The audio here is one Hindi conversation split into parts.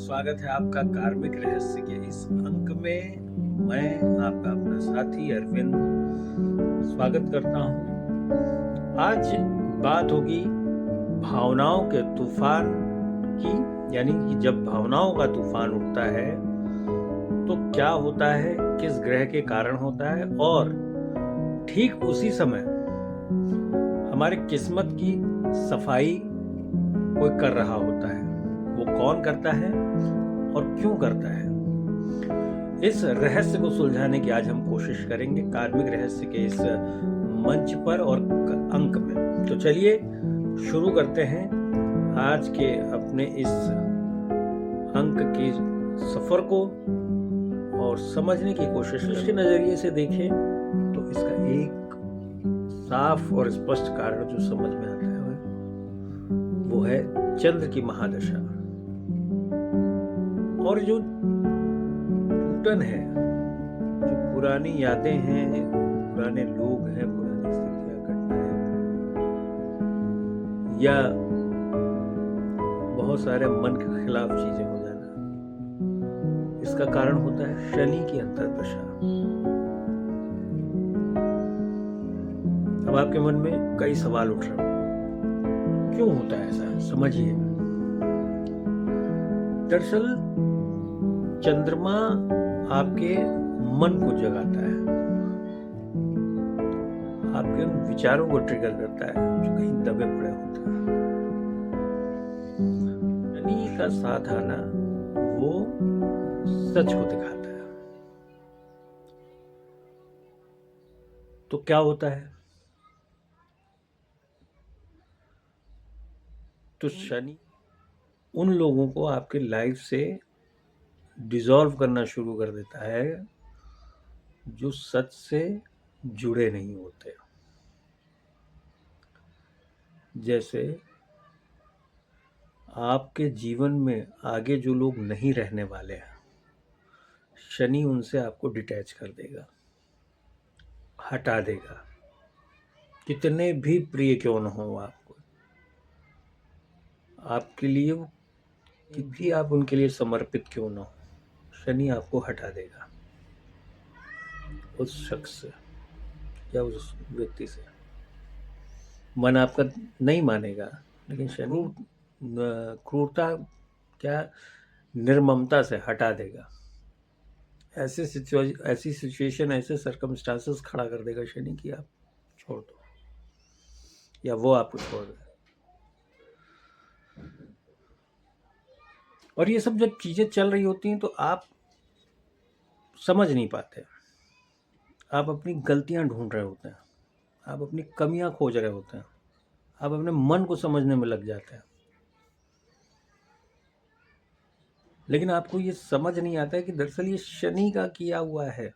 स्वागत है आपका कार्मिक रहस्य के इस अंक में। मैं आपका अपना साथी अरविंद स्वागत करता हूं। आज बात होगी भावनाओं के तूफान की, यानी कि जब भावनाओं का तूफान उठता है तो क्या होता है, किस ग्रह के कारण होता है, और ठीक उसी समय हमारे किस्मत की सफाई कोई कर रहा होता है। वो कौन करता है और क्यों करता है, इस रहस्य को सुलझाने की आज हम कोशिश करेंगे कार्मिक रहस्य के इस मंच पर और अंक में। तो चलिए शुरू करते हैं आज के अपने इस अंक के सफर को और समझने की कोशिश के नजरिए से देखें तो इसका एक साफ और स्पष्ट कारण जो समझ में आता है वो है चंद्र की महादशा। और जो टूटन है, जो पुरानी यादें हैं, पुराने लोग हैं, पुरानी स्थितियां, घटनाएं, या बहुत सारे मन के खिलाफ चीजें हो जाना, इसका कारण होता है शनि की अंतर्दशा। अब आपके मन में कई सवाल उठ रहे हैं, क्यों होता है ऐसा, समझिए। दरअसल चंद्रमा आपके मन को जगाता है, आपके उन विचारों को ट्रिगर करता है जो कहीं दबे पड़े होते हैं। शनि का साथ आना वो सच को दिखाता है। तो क्या होता है, तो शनि उन लोगों को आपके लाइफ से डिसॉल्व करना शुरू कर देता है जो सच से जुड़े नहीं होते। जैसे आपके जीवन में आगे जो लोग नहीं रहने वाले हैं, शनि उनसे आपको डिटैच कर देगा, हटा देगा, कितने भी प्रिय क्यों न हो आपको, आपके लिए वो भी आप उनके लिए समर्पित क्यों न हो, शनि आपको हटा देगा उस शख्स से या उस व्यक्ति से। मन आपका नहीं मानेगा, लेकिन शनि क्रूरता क्या, निर्ममता से हटा देगा। ऐसी सिचुएशन, ऐसे सर्कमस्टांसेस खड़ा कर देगा शनि की आप छोड़ दो या वो आपको छोड़ दे। और ये सब जब चीजें चल रही होती हैं तो आप समझ नहीं पाते, आप अपनी गलतियां ढूंढ रहे होते हैं, आप अपनी कमियां खोज रहे होते हैं, आप अपने मन को समझने में लग जाते हैं, लेकिन आपको ये समझ नहीं आता है कि दरअसल ये शनि का किया हुआ है।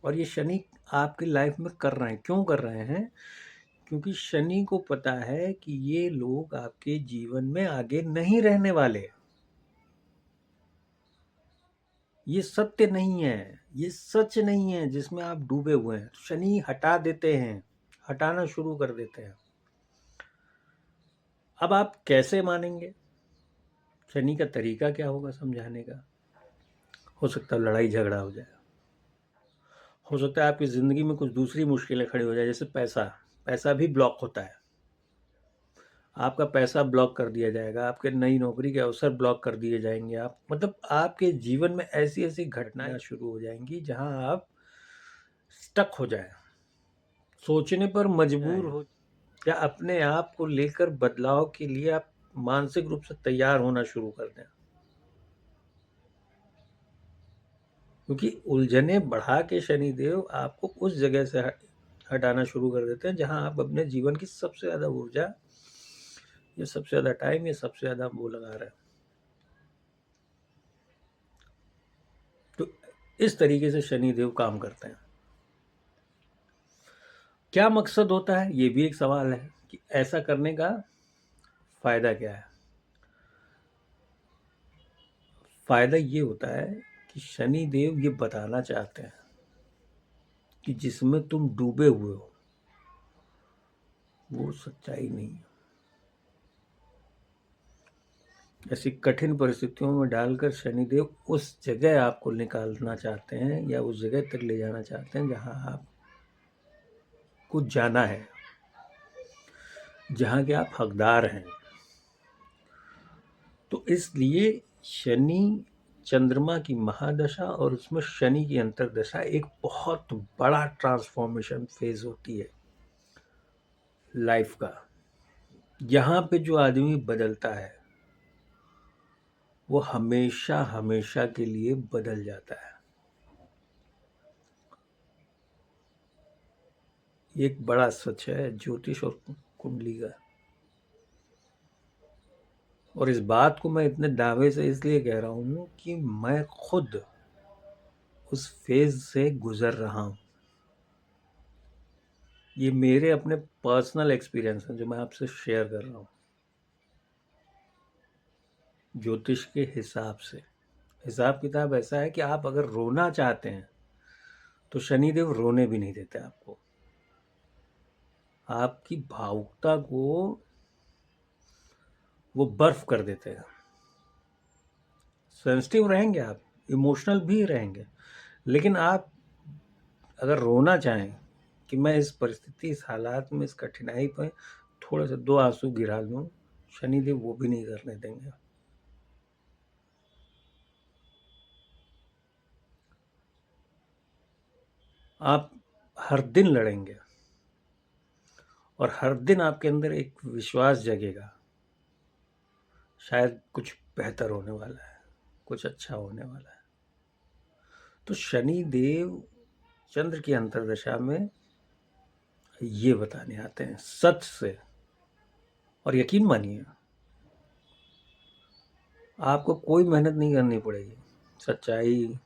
और ये शनि आपकी लाइफ में कर रहे हैं, क्यों कर रहे हैं? क्योंकि शनि को पता है कि ये लोग आपके जीवन में आगे नहीं रहने वाले। ये सत्य नहीं है, ये सच नहीं है जिसमें आप डूबे हुए हैं। शनि हटा देते हैं, हटाना शुरू कर देते हैं। अब आप कैसे मानेंगे? शनि का तरीका क्या होगा समझाने का? हो सकता है लड़ाई झगड़ा हो जाए, हो सकता है आपकी ज़िंदगी में कुछ दूसरी मुश्किलें खड़ी हो जाए, जैसे पैसा। पैसा भी ब्लॉक होता है, आपका पैसा ब्लॉक कर दिया जाएगा, आपके नई नौकरी के अवसर ब्लॉक कर दिए जाएंगे। आप मतलब आपके जीवन में ऐसी ऐसी घटनाएं शुरू हो जाएंगी जहां आप स्टक हो जाए, सोचने पर मजबूर हो, या अपने आप को लेकर बदलाव के लिए आप मानसिक रूप से तैयार होना शुरू कर दें। क्योंकि उलझने बढ़ा के शनिदेव आपको उस जगह से हटाना शुरू कर देते हैं जहां आप अपने जीवन की सबसे ज़्यादा ऊर्जा या सबसे ज़्यादा टाइम या सबसे ज़्यादा वो लगा रहे हैं। तो इस तरीके से शनिदेव काम करते हैं। क्या मकसद होता है, ये भी एक सवाल है कि ऐसा करने का फायदा क्या है। फायदा ये होता है कि शनिदेव ये बताना चाहते हैं कि जिसमें तुम डूबे हुए हो वो सच्चाई नहीं है। ऐसी कठिन परिस्थितियों में डालकर शनिदेव उस जगह आपको निकालना चाहते हैं या उस जगह तक ले जाना चाहते हैं जहां आपको जाना है, जहां के आप हकदार हैं। तो इसलिए शनि चंद्रमा की महादशा और उसमें शनि की अंतर्दशा एक बहुत बड़ा ट्रांसफॉर्मेशन फेज होती है लाइफ का। यहाँ पे जो आदमी बदलता है वो हमेशा हमेशा के लिए बदल जाता है। ये एक बड़ा सच है ज्योतिष और कुंडली का। और इस बात को मैं इतने दावे से इसलिए कह रहा हूं कि मैं खुद उस फेज से गुजर रहा हूं। ये मेरे अपने पर्सनल एक्सपीरियंस हैं जो मैं आपसे शेयर कर रहा हूं ज्योतिष के हिसाब से। हिसाब किताब ऐसा है कि आप अगर रोना चाहते हैं तो शनिदेव रोने भी नहीं देते आपको। आपकी भावुकता को वो बर्फ कर देते हैं। सेंसिटिव रहेंगे आप, इमोशनल भी रहेंगे, लेकिन आप अगर रोना चाहें कि मैं इस परिस्थिति, इस हालात में, इस कठिनाई पर थोड़ा सा 2 आंसू गिरा लूं, शनिदेव वो भी नहीं करने देंगे। आप हर दिन लड़ेंगे और हर दिन आपके अंदर एक विश्वास जगेगा, शायद कुछ बेहतर होने वाला है, कुछ अच्छा होने वाला है। तो शनि देव चंद्र की अंतर्दशा में ये बताने आते हैं सच से। और यकीन मानिए आपको कोई मेहनत नहीं करनी पड़ेगी सच्चाई,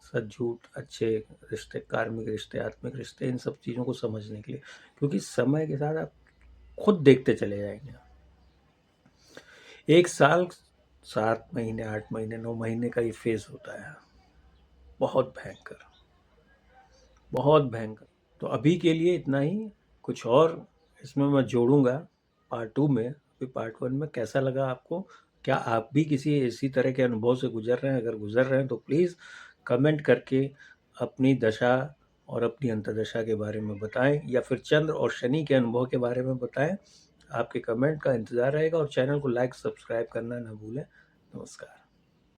सच झूठ, अच्छे रिश्ते, कार्मिक रिश्ते, आत्मिक रिश्ते, इन सब चीज़ों को समझने के लिए, क्योंकि समय के साथ आप खुद देखते चले जाएंगे। 1 साल 7 महीने, 8 महीने, 9 महीने का ये फेज होता है, बहुत भयंकर, बहुत भयंकर। तो अभी के लिए इतना ही। कुछ और इसमें मैं जोड़ूंगा पार्ट 2 में। अभी पार्ट 1 में कैसा लगा आपको, क्या आप भी किसी इसी तरह के अनुभव से गुजर रहे हैं? अगर गुजर रहे हैं तो प्लीज़ कमेंट करके अपनी दशा और अपनी अंतर्दशा के बारे में बताएं, या फिर चंद्र और शनि के अनुभव के बारे में बताएं। आपके कमेंट का इंतज़ार रहेगा और चैनल को लाइक सब्सक्राइब करना ना भूलें। नमस्कार।